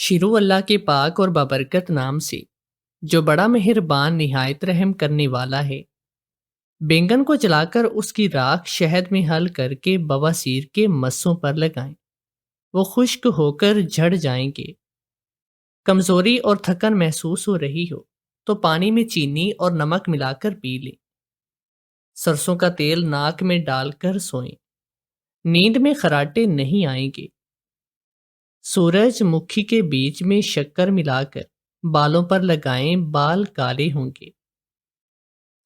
شروع اللہ کے پاک اور بابرکت نام سے جو بڑا مہربان نہایت رحم کرنے والا ہے۔ بینگن کو جلا کر اس کی راکھ شہد میں حل کر کے بواسیر کے مسوں پر لگائیں، وہ خشک ہو کر جھڑ جائیں گے۔ کمزوری اور تھکن محسوس ہو رہی ہو تو پانی میں چینی اور نمک ملا کر پی لیں۔ سرسوں کا تیل ناک میں ڈال کر سوئیں، نیند میں خراٹے نہیں آئیں گے۔ سورج مکھی کے بیچ میں شکر ملا کر بالوں پر لگائیں، بال کالے ہوں گے۔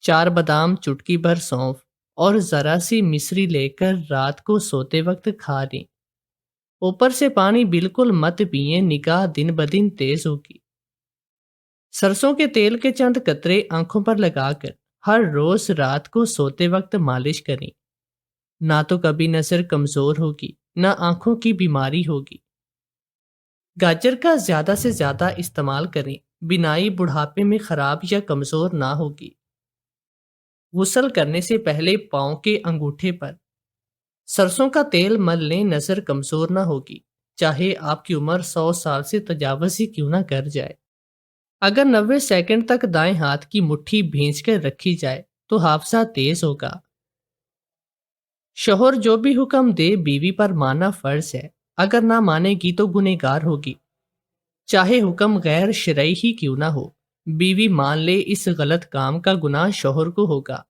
4 بادام، چٹکی بھر سونف اور ذرا سی مصری لے کر رات کو سوتے وقت کھا لیں۔ اوپر سے پانی بالکل مت پئیں، نگاہ دن بدن تیز ہوگی۔ سرسوں کے تیل کے چند قطرے آنکھوں پر لگا کر ہر روز رات کو سوتے وقت مالش کریں، نہ تو کبھی نظر کمزور ہوگی نہ آنکھوں کی بیماری ہوگی۔ گاجر کا زیادہ سے زیادہ استعمال کریں، بینائی بڑھاپے میں خراب یا کمزور نہ ہوگی۔ غسل کرنے سے پہلے پاؤں کے انگوٹھے پر سرسوں کا تیل مل لیں، نظر کمزور نہ ہوگی، چاہے آپ کی عمر 100 سال سے تجاوز ہی کیوں نہ کر جائے۔ اگر 90 سیکنڈ تک دائیں ہاتھ کی مٹھی بھینچ کر رکھی جائے تو حافظہ تیز ہوگا۔ شوہر جو بھی حکم دے بیوی پر ماننا فرض ہے، اگر نہ مانے گی تو گنہگار ہوگی، چاہے حکم غیر شرعی ہی کیوں نہ ہو۔ بیوی مان لے اس غلط کام کا گناہ شوہر کو ہوگا۔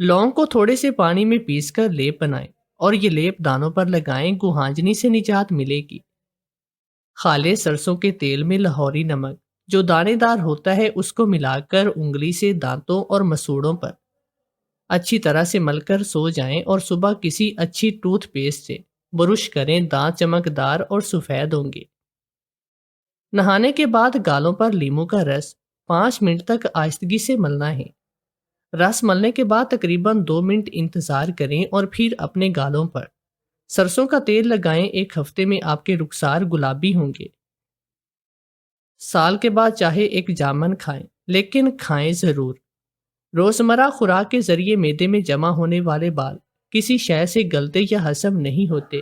لونگ کو تھوڑے سے پانی میں پیس کر لیپ بنائیں اور یہ لیپ دانوں پر لگائیں، گوہانجنی سے نجات ملے گی۔ خالے سرسوں کے تیل میں لاہوری نمک جو دانے دار ہوتا ہے اس کو ملا کر انگلی سے دانتوں اور مسوڑوں پر اچھی طرح سے مل کر سو جائیں اور صبح کسی اچھی ٹوتھ پیسٹ سے برش کریں، دانت چمکدار اور سفید ہوں گے۔ نہانے کے بعد گالوں پر لیموں کا رس 5 منٹ تک آہستگی سے ملنا ہے۔ رس ملنے کے بعد تقریباً 2 منٹ انتظار کریں اور پھر اپنے گالوں پر سرسوں کا تیل لگائیں۔ 1 ہفتے میں آپ کے رخسار گلابی ہوں گے۔ سال کے بعد چاہے ایک جامن کھائیں، لیکن کھائیں ضرور۔ روزمرہ خوراک کے ذریعے معدے میں جمع ہونے والے بال کسی شے سے گلتے یا ہضم نہیں ہوتے،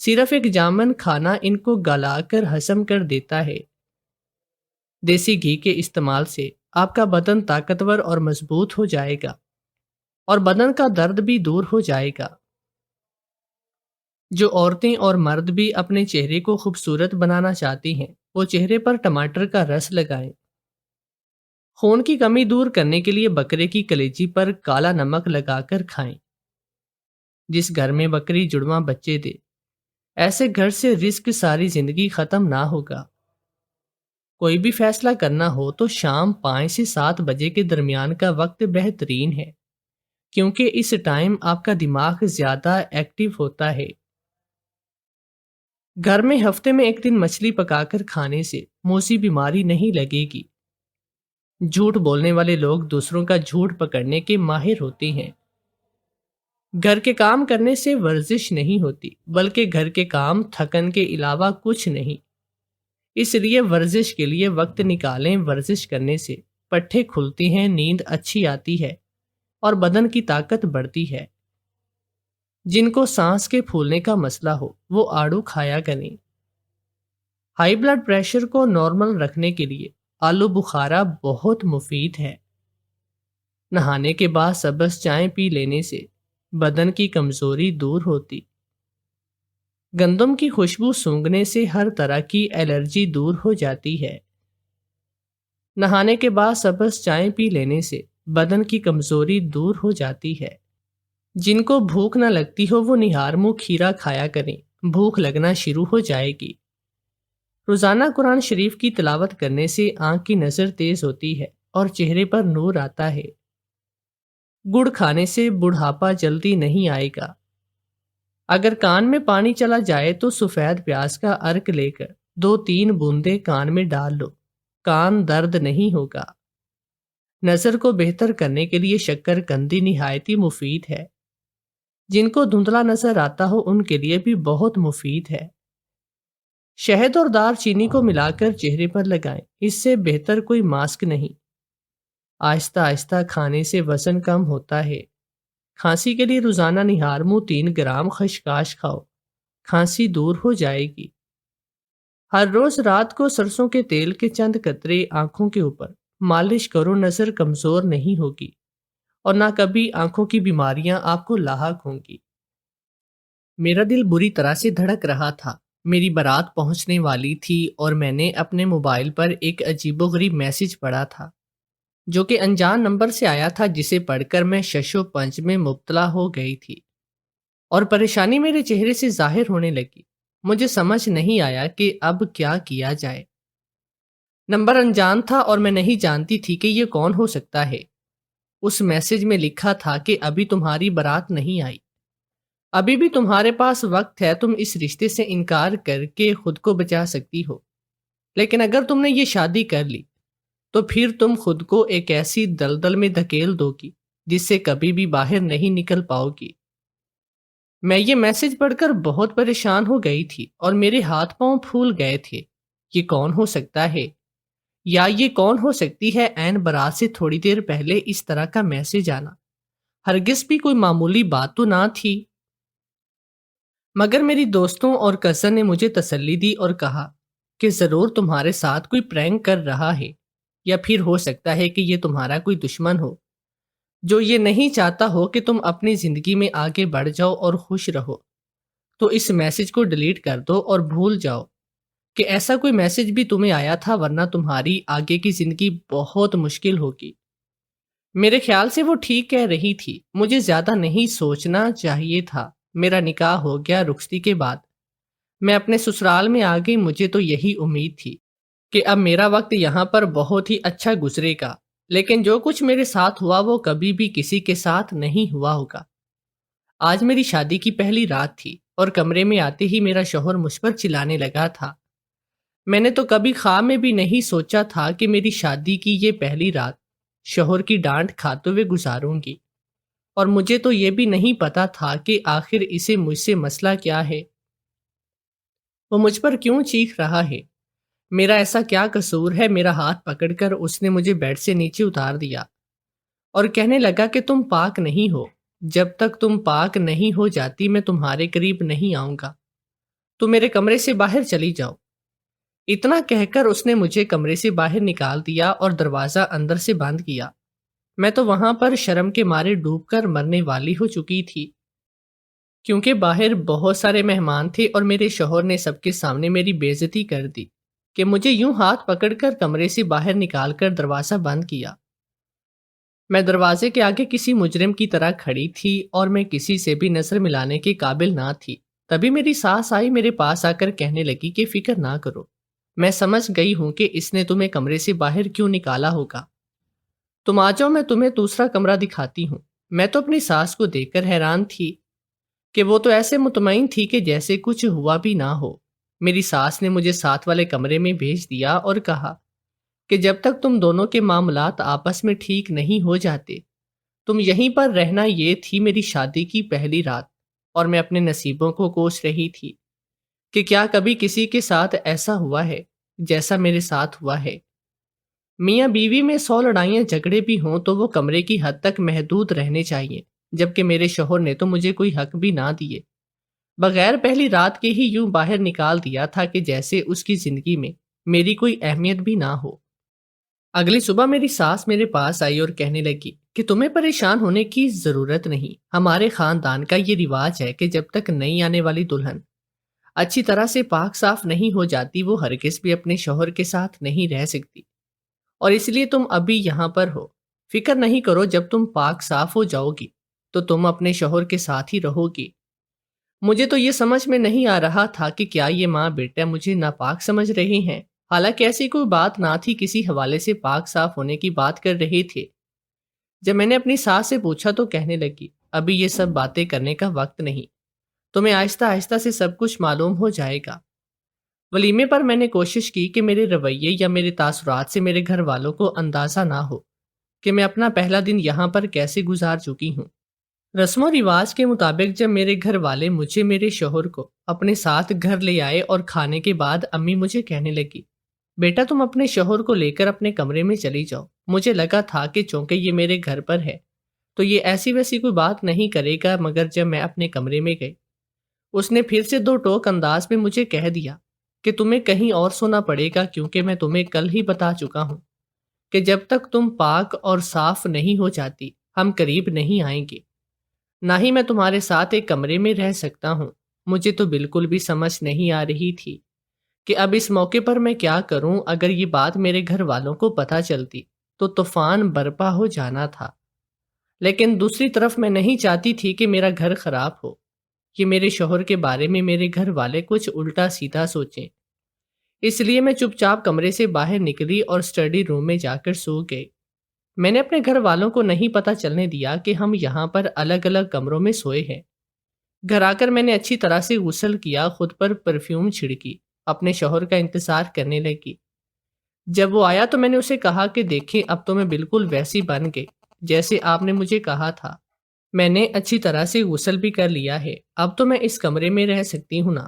صرف ایک جامن کھانا ان کو گلا کر ہضم کر دیتا ہے۔ دیسی گھی کے استعمال سے آپ کا بدن طاقتور اور مضبوط ہو جائے گا اور بدن کا درد بھی دور ہو جائے گا۔ جو عورتیں اور مرد بھی اپنے چہرے کو خوبصورت بنانا چاہتی ہیں وہ چہرے پر ٹماٹر کا رس لگائیں۔ خون کی کمی دور کرنے کے لیے بکرے کی کلیجی پر کالا نمک لگا کر کھائیں۔ جس گھر میں بکری جڑواں بچے دے، ایسے گھر سے رزق ساری زندگی ختم نہ ہوگا۔ کوئی بھی فیصلہ کرنا ہو تو شام 5 سے 7 بجے کے درمیان کا وقت بہترین ہے، کیونکہ اس ٹائم آپ کا دماغ زیادہ ایکٹیو ہوتا ہے۔ گھر میں ہفتے میں 1 دن مچھلی پکا کر کھانے سے موسی بیماری نہیں لگے گی۔ جھوٹ بولنے والے لوگ دوسروں کا جھوٹ پکڑنے کے ماہر ہوتے ہیں۔ گھر کے کام کرنے سے ورزش نہیں ہوتی، بلکہ گھر کے کام تھکن کے علاوہ کچھ نہیں۔ اس لیے ورزش کے لیے وقت نکالیں۔ ورزش کرنے سے پٹھے کھلتی ہیں، نیند اچھی آتی ہے اور بدن کی طاقت بڑھتی ہے۔ جن کو سانس کے پھولنے کا مسئلہ ہو وہ آڑو کھایا کریں۔ ہائی بلڈ پریشر کو نارمل رکھنے کے لیے آلو بخارا بہت مفید ہے۔ نہانے کے بعد سبز چائے پی لینے سے بدن کی کمزوری دور ہوتی۔ گندم کی خوشبو سونگھنے سے ہر طرح کی الرجی دور ہو جاتی ہے۔ نہانے کے بعد سبز چائے پی لینے سے بدن کی کمزوری دور ہو جاتی ہے۔ جن کو بھوک نہ لگتی ہو وہ نہار منہ کھیرا کھایا کریں، بھوک لگنا شروع ہو جائے گی۔ روزانہ قرآن شریف کی تلاوت کرنے سے آنکھ کی نظر تیز ہوتی ہے اور چہرے پر نور آتا ہے۔ گڑ کھانے سے بڑھاپا جلدی نہیں آئے گا۔ اگر کان میں پانی چلا جائے تو سفید پیاز کا عرق لے کر 2-3 بوندیں کان میں ڈال لو، کان درد نہیں ہوگا۔ نظر کو بہتر کرنے کے لیے شکر قندی نہایت ہی مفید ہے۔ جن کو دھندلا نظر آتا ہو ان کے لیے بھی بہت مفید ہے۔ شہد اور دار چینی کو ملا کر چہرے پر لگائیں، اس سے بہتر کوئی ماسک نہیں۔ آہستہ آہستہ کھانے سے وزن کم ہوتا ہے۔ کھانسی کے لیے روزانہ نہار منہ 3 گرام خشخاش کھاؤ، کھانسی دور ہو جائے گی۔ ہر روز رات کو سرسوں کے تیل کے چند قطرے آنکھوں کے اوپر مالش کرو، نظر کمزور نہیں ہوگی اور نہ کبھی آنکھوں کی بیماریاں آپ کو لاحق ہوں گی۔ میرا دل بری طرح سے دھڑک رہا تھا۔ میری بارات پہنچنے والی تھی اور میں نے اپنے موبائل پر ایک عجیب و غریب میسج پڑھا تھا جو کہ انجان نمبر سے آیا تھا، جسے پڑھ کر میں شش و پنج میں مبتلا ہو گئی تھی اور پریشانی میرے چہرے سے ظاہر ہونے لگی۔ مجھے سمجھ نہیں آیا کہ اب کیا کیا جائے۔ نمبر انجان تھا اور میں نہیں جانتی تھی کہ یہ کون ہو سکتا ہے۔ اس میسج میں لکھا تھا کہ ابھی تمہاری بارات نہیں آئی، ابھی بھی تمہارے پاس وقت ہے، تم اس رشتے سے انکار کر کے خود کو بچا سکتی ہو، لیکن اگر تم نے یہ شادی کر لی تو پھر تم خود کو ایک ایسی دلدل میں دھکیل دو گی جس سے کبھی بھی باہر نہیں نکل پاؤ گی۔ میں یہ میسج پڑھ کر بہت پریشان ہو گئی تھی اور میرے ہاتھ پاؤں پھول گئے تھے۔ یہ کون ہو سکتا ہے، یا یہ کون ہو سکتی ہے عین بارات سے تھوڑی دیر پہلے اس طرح کا میسج آنا؟ ہرگز بھی کوئی معمولی بات تو نہ تھی۔ مگر میری دوستوں اور کزن نے مجھے تسلی دی اور کہا کہ ضرور تمہارے ساتھ کوئی پرینک کر رہا ہے، یا پھر ہو سکتا ہے کہ یہ تمہارا کوئی دشمن ہو جو یہ نہیں چاہتا ہو کہ تم اپنی زندگی میں آگے بڑھ جاؤ اور خوش رہو۔ تو اس میسج کو ڈیلیٹ کر دو اور بھول جاؤ کہ ایسا کوئی میسج بھی تمہیں آیا تھا، ورنہ تمہاری آگے کی زندگی بہت مشکل ہوگی۔ میرے خیال سے وہ ٹھیک کہہ رہی تھی، مجھے زیادہ نہیں سوچنا چاہیے تھا۔ میرا نکاح ہو گیا رخصتی کے بعد، میں اپنے سسرال میں آ گئی۔ مجھے تو یہی امید تھی کہ اب میرا وقت یہاں پر بہت ہی اچھا گزرے گا، لیکن جو کچھ میرے ساتھ ہوا وہ کبھی بھی کسی کے ساتھ نہیں ہوا ہوگا۔ آج میری شادی کی پہلی رات تھی اور کمرے میں آتے ہی میرا شوہر مجھ پر چلانے لگا تھا۔ میں نے تو کبھی خواب میں بھی نہیں سوچا تھا کہ میری شادی کی یہ پہلی رات شوہر کی ڈانٹ کھاتے ہوئے گزاروں گی، اور مجھے تو یہ بھی نہیں پتا تھا کہ آخر اسے مجھ سے مسئلہ کیا ہے، وہ مجھ پر کیوں چیخ رہا ہے، میرا ایسا کیا قصور ہے۔ میرا ہاتھ پکڑ کر اس نے مجھے بیڈ سے نیچے اتار دیا اور کہنے لگا کہ تم پاک نہیں ہو، جب تک تم پاک نہیں ہو جاتی میں تمہارے قریب نہیں آؤں گا، تو میرے کمرے سے باہر چلی جاؤ۔ اتنا کہہ کر اس نے مجھے کمرے سے باہر نکال دیا اور دروازہ اندر سے بند کیا۔ میں تو وہاں پر شرم کے مارے ڈوب کر مرنے والی ہو چکی تھی، کیونکہ باہر بہت سارے مہمان تھے اور میرے شوہر نے سب کے سامنے میری بے عزتی کر دی کہ مجھے یوں ہاتھ پکڑ کر کمرے سے باہر نکال کر دروازہ بند کیا۔ میں دروازے کے آگے کسی مجرم کی طرح کھڑی تھی اور میں کسی سے بھی نظر ملانے کے قابل نہ تھی۔ تبھی میری ساس آئی، میرے پاس آ کر کہنے لگی کہ فکر نہ کرو، میں سمجھ گئی ہوں کہ اس نے تمہیں کمرے سے باہر کیوں نکالا ہوگا، تم آ جاؤ میں تمہیں دوسرا کمرہ دکھاتی ہوں۔ میں تو اپنی ساس کو دیکھ کر حیران تھی کہ وہ تو ایسے مطمئن تھی کہ جیسے کچھ ہوا بھی نہ ہو۔ میری ساس نے مجھے ساتھ والے کمرے میں بھیج دیا اور کہا کہ جب تک تم دونوں کے معاملات آپس میں ٹھیک نہیں ہو جاتے تم یہیں پر رہنا۔ یہ تھی میری شادی کی پہلی رات اور میں اپنے نصیبوں کو کوس رہی تھی کہ کیا کبھی کسی کے ساتھ ایسا ہوا ہے جیسا میرے ساتھ ہوا ہے۔ میاں بیوی میں 100 لڑائیاں جھگڑے بھی ہوں تو وہ کمرے کی حد تک محدود رہنے چاہیے، جبکہ میرے شوہر نے تو مجھے کوئی حق بھی نہ دیے، بغیر پہلی رات کے ہی یوں باہر نکال دیا تھا کہ جیسے اس کی زندگی میں میری کوئی اہمیت بھی نہ ہو۔ اگلی صبح میری ساس میرے پاس آئی اور کہنے لگی کہ تمہیں پریشان ہونے کی ضرورت نہیں، ہمارے خاندان کا یہ رواج ہے کہ جب تک نئی آنے والی دلہن اچھی طرح سے پاک صاف نہیں ہو جاتی وہ ہرگز بھی اپنے شوہر کے ساتھ نہیں رہ سکتی، اور اس لیے تم ابھی یہاں پر ہو۔ فکر نہیں کرو، جب تم پاک صاف ہو جاؤ گی تو تم اپنے شوہر کے ساتھ ہی رہو گی۔ مجھے تو یہ سمجھ میں نہیں آ رہا تھا کہ کیا یہ ماں بیٹا مجھے ناپاک سمجھ رہے ہیں، حالانکہ ایسی کوئی بات نہ تھی، کسی حوالے سے پاک صاف ہونے کی بات کر رہے تھے۔ جب میں نے اپنی ساس سے پوچھا تو کہنے لگی ابھی یہ سب باتیں کرنے کا وقت نہیں، تمہیں آہستہ آہستہ سے سب کچھ معلوم ہو جائے گا۔ ولیمے پر میں نے کوشش کی کہ میرے رویے یا میرے تاثرات سے میرے گھر والوں کو اندازہ نہ ہو کہ میں اپنا پہلا دن یہاں پر کیسے گزار چکی ہوں۔ رسم و رواج کے مطابق جب میرے گھر والے مجھے میرے شوہر کو اپنے ساتھ گھر لے آئے اور کھانے کے بعد امی مجھے کہنے لگی بیٹا تم اپنے شوہر کو لے کر اپنے کمرے میں چلی جاؤ۔ مجھے لگا تھا کہ چونکہ یہ میرے گھر پر ہے تو یہ ایسی ویسی کوئی بات نہیں کرے گا، مگر جب میں اپنے کمرے میں گئی اس نے پھر سے دو ٹوک انداز میں مجھے کہہ دیا کہ تمہیں کہیں اور سونا پڑے گا، کیونکہ میں تمہیں کل ہی بتا چکا ہوں کہ جب تک تم پاک اور صاف نہیں ہو جاتی ہم قریب نہیں آئیں گے۔ نہ ہی میں تمہارے ساتھ ایک کمرے میں رہ سکتا ہوں۔ مجھے تو بالکل بھی سمجھ نہیں آ رہی تھی کہ اب اس موقع پر میں کیا کروں۔ اگر یہ بات میرے گھر والوں کو پتہ چلتی تو طوفان برپا ہو جانا تھا، لیکن دوسری طرف میں نہیں چاہتی تھی کہ میرا گھر خراب ہو، کہ میرے شوہر کے بارے میں میرے گھر والے کچھ الٹا سیدھا سوچیں۔ اس لیے میں چپ چاپ کمرے سے باہر نکلی اور اسٹڈی روم میں جا کر سو گئی۔ میں نے اپنے گھر والوں کو نہیں پتہ چلنے دیا کہ ہم یہاں پر الگ الگ کمروں میں سوئے ہیں۔ گھر آ کر میں نے اچھی طرح سے غسل کیا، خود پر پرفیوم چھڑکی، اپنے شوہر کا انتظار کرنے لگی۔ جب وہ آیا تو میں نے اسے کہا کہ دیکھیں اب تو میں بالکل ویسی بن گئی جیسے آپ نے مجھے کہا تھا۔ میں نے اچھی طرح سے غسل بھی کر لیا ہے، اب تو میں اس کمرے میں رہ سکتی ہوں نا۔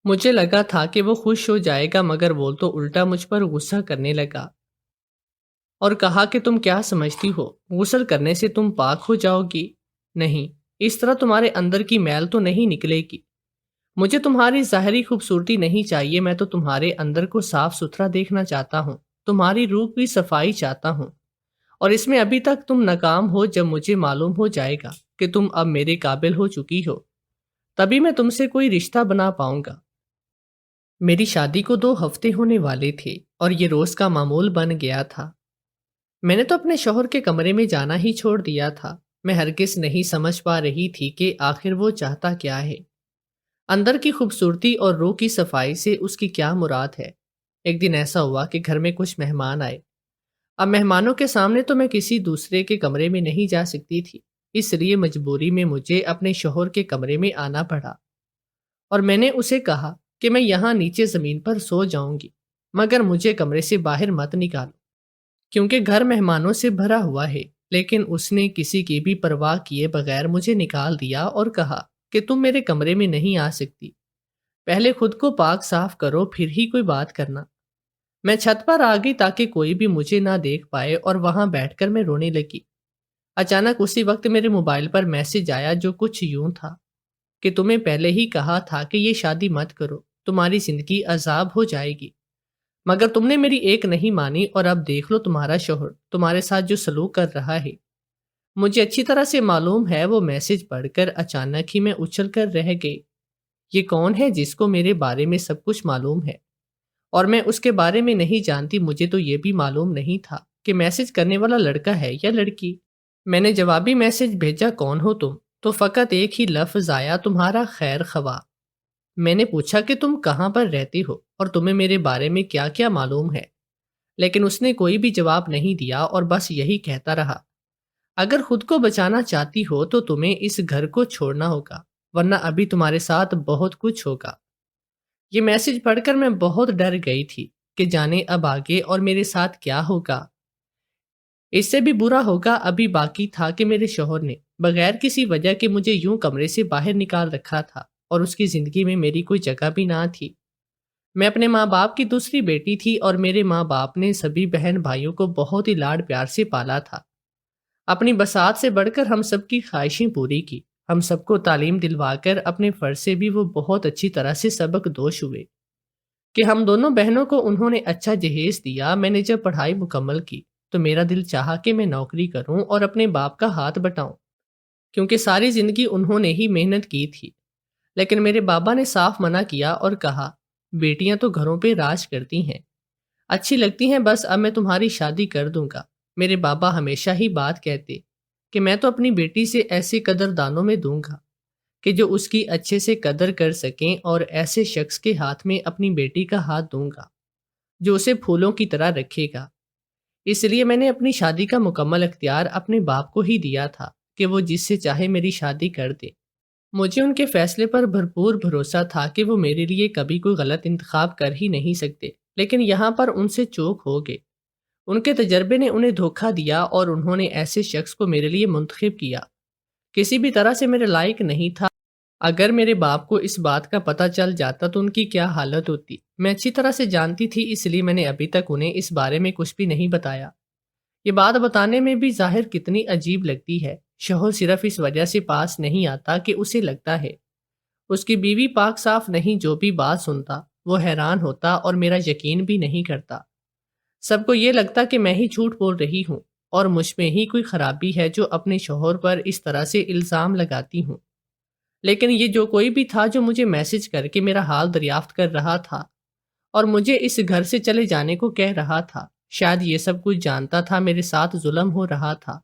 مجھے لگا تھا کہ وہ خوش ہو جائے گا، مگر وہ تو الٹا مجھ پر غصہ کرنے لگا اور کہا کہ تم کیا سمجھتی ہو، غسل کرنے سے تم پاک ہو جاؤ گی؟ نہیں، اس طرح تمہارے اندر کی میل تو نہیں نکلے گی۔ مجھے تمہاری ظاہری خوبصورتی نہیں چاہیے، میں تو تمہارے اندر کو صاف ستھرا دیکھنا چاہتا ہوں، تمہاری روح کی صفائی چاہتا ہوں، اور اس میں ابھی تک تم ناکام ہو۔ جب مجھے معلوم ہو جائے گا کہ تم اب میرے قابل ہو چکی ہو، تبھی میں تم سے کوئی رشتہ بنا پاؤں گا۔ میری شادی کو 2 ہفتے ہونے والے تھے اور یہ روز کا معمول بن گیا تھا۔ میں نے تو اپنے شوہر کے کمرے میں جانا ہی چھوڑ دیا تھا۔ میں ہرگز نہیں سمجھ پا رہی تھی کہ آخر وہ چاہتا کیا ہے، اندر کی خوبصورتی اور روح کی صفائی سے اس کی کیا مراد ہے۔ ایک دن ایسا ہوا کہ گھر میں کچھ مہمان آئے۔ اب مہمانوں کے سامنے تو میں کسی دوسرے کے کمرے میں نہیں جا سکتی تھی، اس لیے مجبوری میں مجھے اپنے شوہر کے کمرے میں آنا پڑا، اور میں نے اسے کہا کہ میں یہاں نیچے زمین پر سو جاؤں گی، مگر مجھے کمرے سے باہر مت نکالو، کیونکہ گھر مہمانوں سے بھرا ہوا ہے۔ لیکن اس نے کسی کی بھی پرواہ کیے بغیر مجھے نکال دیا اور کہا کہ تم میرے کمرے میں نہیں آ سکتی، پہلے خود کو پاک صاف کرو پھر ہی کوئی بات کرنا۔ میں چھت پر آ گئی تاکہ کوئی بھی مجھے نہ دیکھ پائے، اور وہاں بیٹھ کر میں رونے لگی۔ اچانک اسی وقت میرے موبائل پر میسج آیا جو کچھ یوں تھا کہ تمہیں پہلے ہی کہا تھا کہ یہ شادی مت کرو، تمہاری زندگی عذاب ہو جائے گی، مگر تم نے میری ایک نہیں مانی، اور اب دیکھ لو تمہارا شوہر تمہارے ساتھ جو سلوک کر رہا ہے۔ مجھے اچھی طرح سے معلوم ہے۔ وہ میسج پڑھ کر اچانک ہی میں اچھل کر رہ گئی۔ یہ کون ہے جس کو میرے بارے میں سب کچھ معلوم ہے اور میں اس کے بارے میں نہیں جانتی؟ مجھے تو یہ بھی معلوم نہیں تھا کہ میسج کرنے والا لڑکا ہے یا لڑکی۔ میں نے جوابی میسج بھیجا، کون ہو تم؟ تو فقط ایک ہی لفظ آیا، تمہارا خیر خواہ۔ میں نے پوچھا کہ تم کہاں پر رہتی ہو اور تمہیں میرے بارے میں کیا کیا معلوم ہے، لیکن اس نے کوئی بھی جواب نہیں دیا اور بس یہی کہتا رہا، اگر خود کو بچانا چاہتی ہو تو تمہیں اس گھر کو چھوڑنا ہوگا، ورنہ ابھی تمہارے ساتھ بہت کچھ ہوگا۔ یہ میسج پڑھ کر میں بہت ڈر گئی تھی کہ جانے اب آگے اور میرے ساتھ کیا ہوگا۔ اس سے بھی برا ہوگا ابھی باقی تھا کہ میرے شوہر نے بغیر کسی وجہ کے مجھے یوں کمرے سے باہر نکال رکھا تھا، اور اس کی زندگی میں میری کوئی جگہ بھی نہ تھی۔ میں اپنے ماں باپ کی دوسری بیٹی تھی، اور میرے ماں باپ نے سبھی بہن بھائیوں کو بہت ہی لاڈ پیار سے پالا تھا۔ اپنی بساط سے بڑھ کر ہم سب کی خواہشیں پوری کی، ہم سب کو تعلیم دلوا کر اپنے فرض سے بھی وہ بہت اچھی طرح سے سبق دوش ہوئے کہ ہم دونوں بہنوں کو انہوں نے اچھا جہیز دیا۔ میں نے جب پڑھائی مکمل کی تو میرا دل چاہا کہ میں نوکری کروں اور اپنے باپ کا ہاتھ بٹاؤں، کیونکہ ساری زندگی انہوں نے ہی محنت کی تھی۔ لیکن میرے بابا نے صاف منع کیا اور کہا، بیٹیاں تو گھروں پہ راج کرتی ہیں، اچھی لگتی ہیں، بس اب میں تمہاری شادی کر دوں گا۔ میرے بابا ہمیشہ ہی بات کہتے کہ میں تو اپنی بیٹی سے ایسے قدردانوں میں دوں گا کہ جو اس کی اچھے سے قدر کر سکیں، اور ایسے شخص کے ہاتھ میں اپنی بیٹی کا ہاتھ دوں گا جو اسے پھولوں کی طرح رکھے گا۔ اس لیے میں نے اپنی شادی کا مکمل اختیار اپنے باپ کو ہی دیا تھا کہ وہ جس سے چاہے میری شادی کر دے۔ مجھے ان کے فیصلے پر بھرپور بھروسہ تھا کہ وہ میرے لیے کبھی کوئی غلط انتخاب کر ہی نہیں سکتے، لیکن یہاں پر ان سے چوک ہو گئے۔ ان کے تجربے نے انہیں دھوکہ دیا اور انہوں نے ایسے شخص کو میرے لیے منتخب کیا کسی بھی طرح سے میرے لائق نہیں تھا۔ اگر میرے باپ کو اس بات کا پتہ چل جاتا تو ان کی کیا حالت ہوتی، میں اچھی طرح سے جانتی تھی، اس لیے میں نے ابھی تک انہیں اس بارے میں کچھ بھی نہیں بتایا۔ یہ بات بتانے میں بھی ظاہر کتنی عجیب لگتی ہے، شوہر صرف اس وجہ سے پاس نہیں آتا کہ اسے لگتا ہے اس کی بیوی پاک صاف نہیں، جو بھی بات سنتا وہ حیران ہوتا اور میرا یقین بھی نہیں کرتا۔ سب کو یہ لگتا کہ میں ہی جھوٹ بول رہی ہوں اور مجھ میں ہی کوئی خرابی ہے جو اپنے شوہر پر اس طرح سے الزام لگاتی ہوں۔ لیکن یہ جو کوئی بھی تھا جو مجھے میسج کر کے میرا حال دریافت کر رہا تھا اور مجھے اس گھر سے چلے جانے کو کہہ رہا تھا، شاید یہ سب کچھ جانتا تھا میرے ساتھ ظلم ہو رہا تھا۔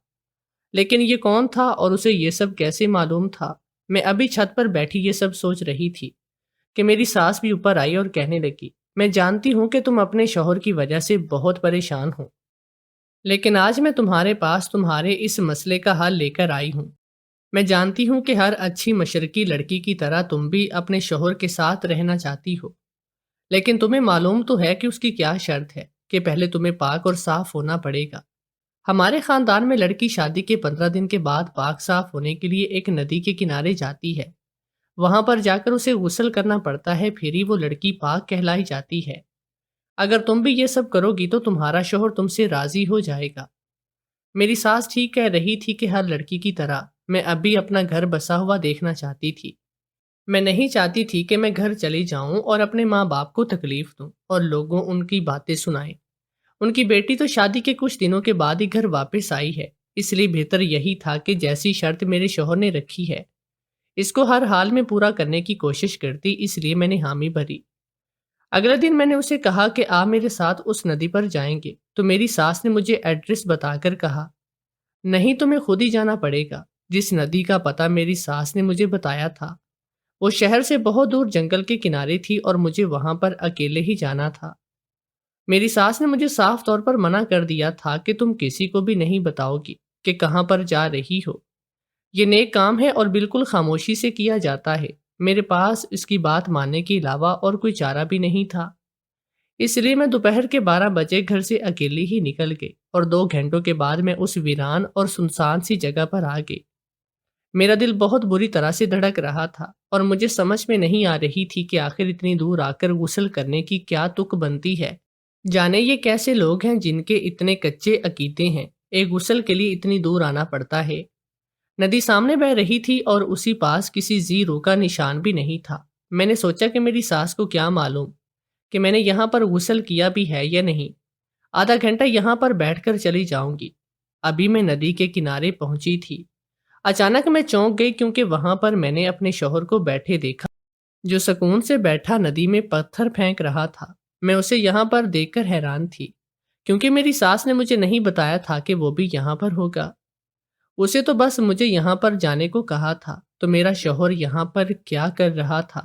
لیکن یہ کون تھا اور اسے یہ سب کیسے معلوم تھا؟ میں ابھی چھت پر بیٹھی یہ سب سوچ رہی تھی کہ میری ساس بھی اوپر آئی اور کہنے لگی، میں جانتی ہوں کہ تم اپنے شوہر کی وجہ سے بہت پریشان ہو، لیکن آج میں تمہارے پاس تمہارے اس مسئلے کا حل لے کر آئی ہوں۔ میں جانتی ہوں کہ ہر اچھی مشرقی لڑکی کی طرح تم بھی اپنے شوہر کے ساتھ رہنا چاہتی ہو، لیکن تمہیں معلوم تو ہے کہ اس کی کیا شرط ہے کہ پہلے تمہیں پاک اور صاف ہونا پڑے گا۔ ہمارے خاندان میں لڑکی شادی کے 15 دن کے بعد پاک صاف ہونے کے لیے ایک ندی کے کنارے جاتی ہے، وہاں پر جا کر اسے غسل کرنا پڑتا ہے، پھر ہی وہ لڑکی پاک کہلائی جاتی ہے۔ اگر تم بھی یہ سب کرو گی تو تمہارا شوہر تم سے راضی ہو جائے گا۔ میری ساس ٹھیک کہہ رہی تھی کہ ہر لڑکی کی طرح میں اب بھی اپنا گھر بسا ہوا دیکھنا چاہتی تھی۔ میں نہیں چاہتی تھی کہ میں گھر چلی جاؤں اور اپنے ماں باپ کو تکلیف دوں اور لوگوں ان کی باتیں سنائیں۔ ان کی بیٹی تو شادی کے کچھ دنوں کے بعد ہی گھر واپس آئی ہے، اس لیے بہتر یہی تھا کہ جیسی شرط میرے شوہر نے رکھی ہے اس کو ہر حال میں پورا کرنے کی کوشش کرتی، اس لیے میں نے حامی بھری۔ اگلے دن میں نے اسے کہا کہ آپ میرے ساتھ اس ندی پر جائیں گے، تو میری ساس نے مجھے ایڈریس بتا کر کہا، نہیں تمہیں خود ہی جانا پڑے گا۔ جس ندی کا پتہ میری ساس نے مجھے بتایا تھا وہ شہر سے بہت دور جنگل کے کنارے تھی اور مجھے وہاں پر اکیلے ہی جانا تھا۔ میری ساس نے مجھے صاف طور پر منع کر دیا تھا کہ تم کسی کو بھی نہیں بتاؤ گی کہ کہاں پر جا رہی ہو، یہ نیک کام ہے اور بالکل خاموشی سے کیا جاتا ہے۔ میرے پاس اس کی بات ماننے کے علاوہ اور کوئی چارہ بھی نہیں تھا، اس لیے میں دوپہر کے 12 بجے گھر سے اکیلی ہی نکل گئی اور 2 گھنٹوں کے بعد میں اس ویران اور سنسان سی جگہ پر آ گئی۔ میرا دل بہت بری طرح سے دھڑک رہا تھا اور مجھے سمجھ میں نہیں آ رہی تھی کہ آخر اتنی دور آ کر غسل کرنے کی کیا تک بنتی ہے۔ جانے یہ کیسے لوگ ہیں جن کے اتنے کچے عقیدے ہیں، ایک غسل کے لیے اتنی دور آنا پڑتا ہے۔ ندی سامنے بہہ رہی تھی اور اسی پاس کسی زیرو کا نشان بھی نہیں تھا۔ میں نے سوچا کہ میری ساس کو کیا معلوم کہ میں نے یہاں پر غسل کیا بھی ہے یا نہیں، آدھا گھنٹہ یہاں پر بیٹھ کر چلی جاؤں گی۔ ابھی میں ندی کے کنارے پہنچی تھی، اچانک میں چونک گئی کیونکہ وہاں پر میں نے اپنے شوہر کو بیٹھے دیکھا جو سکون سے بیٹھا ندی میں پتھر پھینک رہا تھا۔ میں اسے یہاں پر دیکھ کر حیران تھی کیونکہ میری ساس نے مجھے نہیں بتایا تھا کہ وہ بھی یہاں پر ہوگا۔ اسے تو بس مجھے یہاں پر جانے کو کہا تھا، تو میرا شوہر یہاں پر کیا کر رہا تھا؟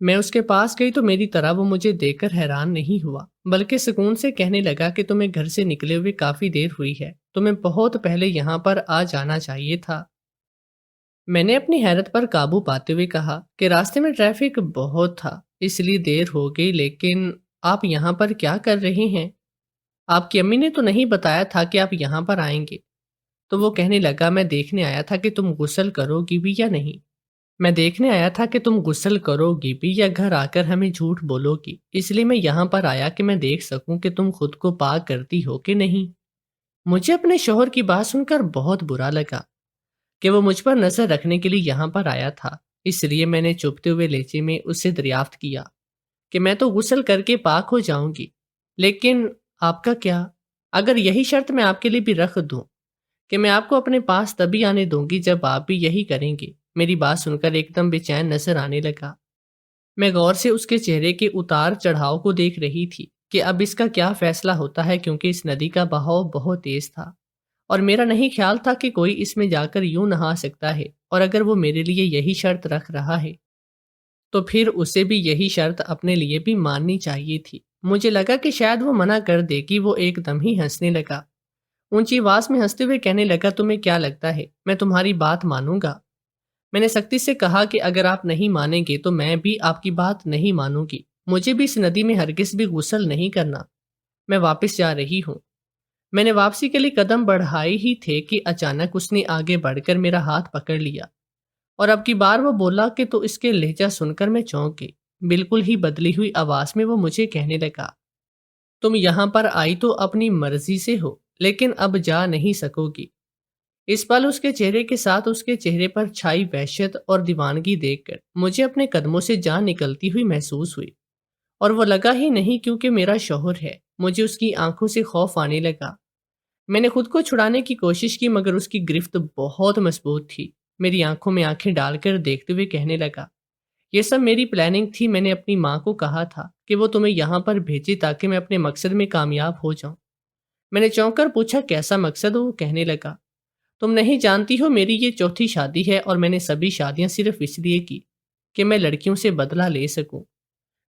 میں اس کے پاس گئی تو میری طرح وہ مجھے دیکھ کر حیران نہیں ہوا، بلکہ سکون سے کہنے لگا کہ تمہیں گھر سے نکلے ہوئے کافی دیر ہوئی ہے، تمہیں بہت پہلے یہاں پر آ جانا چاہیے تھا۔ میں نے اپنی حیرت پر قابو پاتے ہوئے کہا کہ راستے میں ٹریفک بہت تھا اس لیے دیر ہو گئی، لیکن آپ یہاں پر کیا کر رہے ہیں؟ آپ کی امی نے تو نہیں بتایا تھا کہ آپ یہاں پر آئیں گے؟ تو وہ کہنے لگا، میں دیکھنے آیا تھا کہ تم غسل کرو گی بھی یا نہیں۔ میں دیکھنے آیا تھا کہ تم غسل کرو گی بھی یا گھر آ کر ہمیں جھوٹ بولو گی، اس لیے میں یہاں پر آیا کہ میں دیکھ سکوں کہ تم خود کو پاک کرتی ہو کہ نہیں۔ مجھے اپنے شوہر کی بات سن کر بہت برا لگا کہ وہ مجھ پر نظر رکھنے کے لیے یہاں پر آیا تھا، اس لیے میں نے چپتے ہوئے لہجے میں اس سے دریافت کیا کہ میں تو غسل کر کے پاک ہو جاؤں گی، لیکن آپ کا کیا؟ اگر یہی شرط میں آپ کے لیے بھی رکھ دوں کہ میں آپ کو اپنے پاس تبھی آنے دوں گی جب آپ بھی یہی کریں گے۔ میری بات سن کر ایک دم بے چین نظر آنے لگا۔ میں غور سے اس کے چہرے کے اتار چڑھاؤ کو دیکھ رہی تھی کہ اب اس کا کیا فیصلہ ہوتا ہے، کیونکہ اس ندی کا بہاؤ بہت تیز تھا اور میرا نہیں خیال تھا کہ کوئی اس میں جا کر یوں نہا سکتا ہے، اور اگر وہ میرے لیے یہی شرط رکھ رہا ہے تو پھر اسے بھی یہی شرط اپنے لیے بھی ماننی چاہیے تھی۔ مجھے لگا کہ شاید وہ منع کر دے گی، وہ ایک دم ہی ہنسنے لگا، اونچی آواز میں ہنستے ہوئے کہنے لگا، تمہیں کیا لگتا ہے میں تمہاری بات مانوں گا؟ میں نے سختی سے کہا کہ اگر آپ نہیں مانیں گے تو میں بھی آپ کی بات نہیں مانوں گی، مجھے بھی اس ندی میں ہرگز بھی غسل نہیں کرنا، میں واپس جا رہی ہوں۔ میں نے واپسی کے لیے قدم بڑھائے ہی تھے کہ اچانک اس نے آگے بڑھ کر میرا ہاتھ پکڑ لیا، اور اب کی بار وہ بولا کہ تو اس کے لہجہ سن کر میں چونک گئی۔ بالکل ہی بدلی ہوئی آواز میں وہ مجھے کہنے لگا، تم یہاں پر آئی تو اپنی مرضی سے ہو، لیکن اب جا نہیں سکو گی۔ اس پل اس کے چہرے کے ساتھ اس کے چہرے پر چھائی وحشت اور دیوانگی دیکھ کر مجھے اپنے قدموں سے جان نکلتی ہوئی محسوس ہوئی، اور وہ لگا ہی نہیں کیونکہ میرا شوہر ہے۔ مجھے اس کی آنکھوں سے خوف آنے لگا۔ میں نے خود کو چھڑانے کی کوشش کی مگر اس کی گرفت بہت مضبوط تھی۔ میری آنکھوں میں آنکھیں ڈال کر دیکھتے ہوئے کہنے لگا، یہ سب میری پلاننگ تھی۔ میں نے اپنی ماں کو کہا تھا کہ وہ تمہیں یہاں پر بھیجے تاکہ میں اپنے مقصد میں کامیاب ہو جاؤں۔ میں نے چونک کر پوچھا، کیسا مقصد ہو؟ وہ کہنے لگا، تم نہیں جانتی ہو میری یہ چوتھی شادی ہے اور میں نے سبھی شادیاں صرف اس لیے کی کہ میں لڑکیوں سے بدلہ لے سکوں۔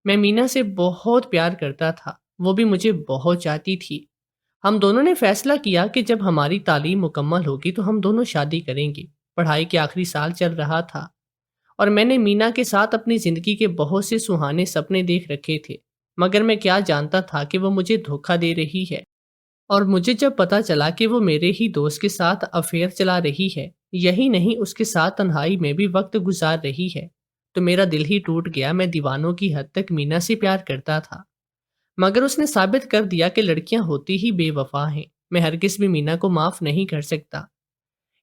میں مینا سے بہت پیار کرتا تھا، وہ بھی مجھے بہت چاہتی تھی۔ ہم دونوں نے فیصلہ کیا کہ جب ہماری تعلیم مکمل ہوگی تو ہم دونوں شادی کریں گے۔ پڑھائی کے آخری سال چل رہا تھا اور میں نے مینا کے ساتھ اپنی زندگی کے بہت سے سہانے سپنے دیکھ رکھے تھے، مگر میں کیا جانتا تھا کہ وہ مجھے دھوکہ دے رہی ہے۔ اور مجھے جب پتا چلا کہ وہ میرے ہی دوست کے ساتھ افیئر چلا رہی ہے، یہی نہیں اس کے ساتھ تنہائی میں بھی وقت گزار رہی ہے، تو میرا دل ہی ٹوٹ گیا۔ میں دیوانوں کی حد تک مینا سے پیار کرتا تھا، مگر اس نے ثابت کر دیا کہ لڑکیاں ہوتی ہی بے وفا ہیں۔ میں ہرگز بھی مینا کو معاف نہیں کر سکتا،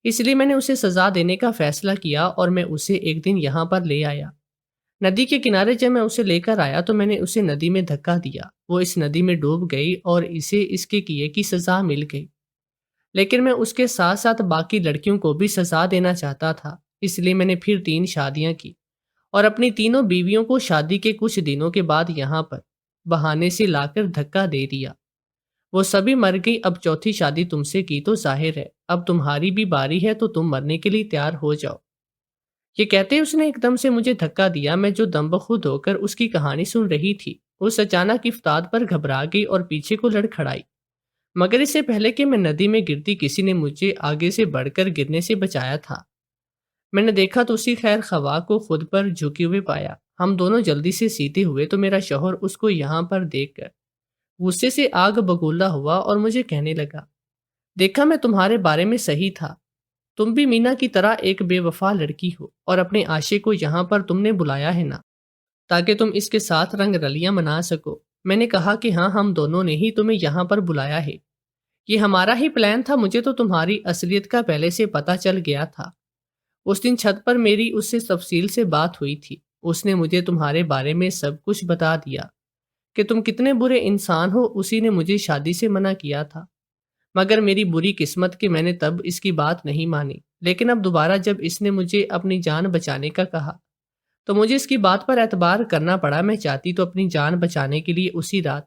اس لیے میں نے اسے سزا دینے کا فیصلہ کیا اور میں اسے ایک دن یہاں پر لے آیا۔ ندی کے کنارے جب میں اسے لے کر آیا تو میں نے اسے ندی میں دھکا دیا۔ وہ اس ندی میں ڈوب گئی اور اسے اس کے کیے کی سزا مل گئی، لیکن میں اس کے ساتھ ساتھ باقی لڑکیوں کو بھی سزا دینا چاہتا تھا۔ اس لیے میں نے پھر 3 شادیاں کی اور اپنی تینوں بیویوں کو شادی کے کچھ دنوں کے بعد یہاں پر بہانے سے لا کر دھکا دے دیا۔ وہ سبھی مر گئی۔ اب چوتھی شادی تم سے کی تو ظاہر ہے اب تمہاری بھی باری ہے، تو تم مرنے کے لیے تیار ہو جاؤ۔ یہ کہتے اس نے ایک دم سے مجھے دھکا دیا۔ میں جو دم بخود ہو کر اس کی کہانی سن رہی تھی، اس اچانک افتاد پر گھبرا گئی اور پیچھے کو لڑ کھڑائی، مگر اس سے پہلے کہ میں ندی میں گرتی کسی نے مجھے آگے سے بڑھ کر گرنے سے بچایا تھا۔ میں نے دیکھا تو اسی خیر خواہ کو خود پر جھکے ہوئے پایا۔ ہم دونوں جلدی سے سیدھے ہوئے تو میرا شوہر اس کو یہاں پر دیکھ کر غصے سے آگ بگولا ہوا اور مجھے کہنے لگا، دیکھا میں تمہارے بارے میں صحیح تھا، تم بھی مینا کی طرح ایک بے وفا لڑکی ہو اور اپنے عاشق کو یہاں پر تم نے بلایا ہے نا، تاکہ تم اس کے ساتھ رنگ رلیاں منا سکو۔ میں نے کہا کہ ہاں، ہم دونوں نے ہی تمہیں یہاں پر بلایا ہے، یہ ہمارا ہی پلان تھا۔ مجھے تو تمہاری اصلیت کا پہلے سے پتہ چل گیا تھا۔ اس دن چھت پر میری اس سے تفصیل سے بات ہوئی تھی، اس نے مجھے تمہارے بارے میں سب کچھ بتا دیا کہ تم کتنے برے انسان ہو۔ اسی نے مجھے شادی سے منع کیا تھا، مگر میری بری قسمت کہ میں نے تب اس کی بات نہیں مانی۔ لیکن اب دوبارہ جب اس نے مجھے اپنی جان بچانے کا کہا تو مجھے اس کی بات پر اعتبار کرنا پڑا۔ میں چاہتی تو اپنی جان بچانے کے لیے اسی رات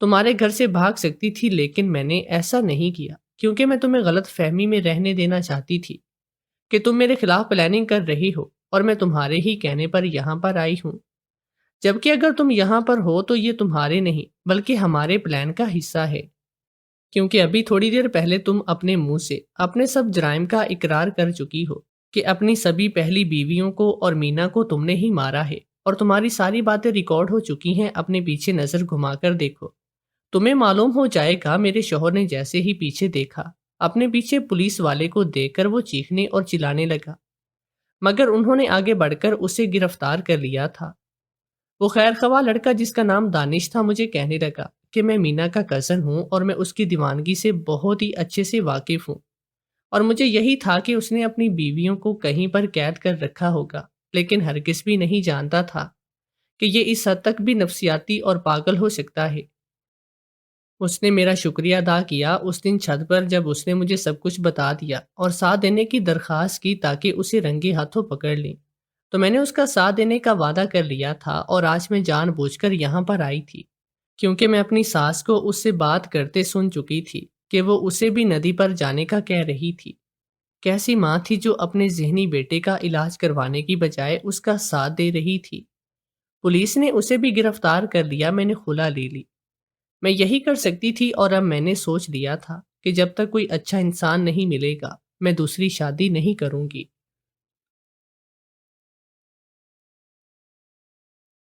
تمہارے گھر سے بھاگ سکتی تھی، لیکن میں نے ایسا نہیں کیا کیونکہ میں تمہیں غلط فہمی میں رہنے دینا چاہتی تھی کہ تم میرے خلاف پلاننگ کر رہی ہو، اور میں تمہارے ہی کہنے پر یہاں پر آئی ہوں۔ جبکہ اگر تم یہاں پر ہو تو یہ تمہارے نہیں بلکہ ہمارے پلان کا حصہ ہے، کیونکہ ابھی تھوڑی دیر پہلے تم اپنے منہ سے اپنے سب جرائم کا اقرار کر چکی ہو کہ اپنی سبھی پہلی بیویوں کو اور مینا کو تم نے ہی مارا ہے، اور تمہاری ساری باتیں ریکارڈ ہو چکی ہیں۔ اپنے پیچھے نظر گھما کر دیکھو، تمہیں معلوم ہو جائے گا۔ میرے شوہر نے جیسے ہی پیچھے دیکھا، اپنے پیچھے پولیس والے کو دیکھ کر وہ چیخنے اور چلانے لگا، مگر انہوں نے آگے بڑھ کر اسے گرفتار کر لیا تھا۔ وہ خیر خواہ لڑکا جس کا نام دانش تھا مجھے کہنے لگا کہ میں مینا کا کزن ہوں اور میں اس کی دیوانگی سے بہت ہی اچھے سے واقف ہوں، اور مجھے یہی تھا کہ اس نے اپنی بیویوں کو کہیں پر قید کر رکھا ہوگا، لیکن ہرگز بھی نہیں جانتا تھا کہ یہ اس حد تک بھی نفسیاتی اور پاگل ہو سکتا ہے۔ اس نے میرا شکریہ ادا کیا اس دن چھت پر جب اس نے مجھے سب کچھ بتا دیا اور ساتھ دینے کی درخواست کی تاکہ اسے رنگے ہاتھوں پکڑ لیں، تو میں نے اس کا ساتھ دینے کا وعدہ کر لیا تھا، اور آج میں جان بوجھ کر یہاں پر آئی تھی کیونکہ میں اپنی ساس کو اس سے بات کرتے سن چکی تھی کہ وہ اسے بھی ندی پر جانے کا کہہ رہی تھی۔ کیسی ماں تھی جو اپنے ذہنی بیٹے کا علاج کروانے کی بجائے اس کا ساتھ دے رہی تھی۔ پولیس نے اسے بھی گرفتار کر لیا۔ میں نے خلا لے لی، میں یہی کر سکتی تھی، اور اب میں نے سوچ لیا تھا کہ جب تک کوئی اچھا انسان نہیں ملے گا میں دوسری شادی نہیں کروں گی۔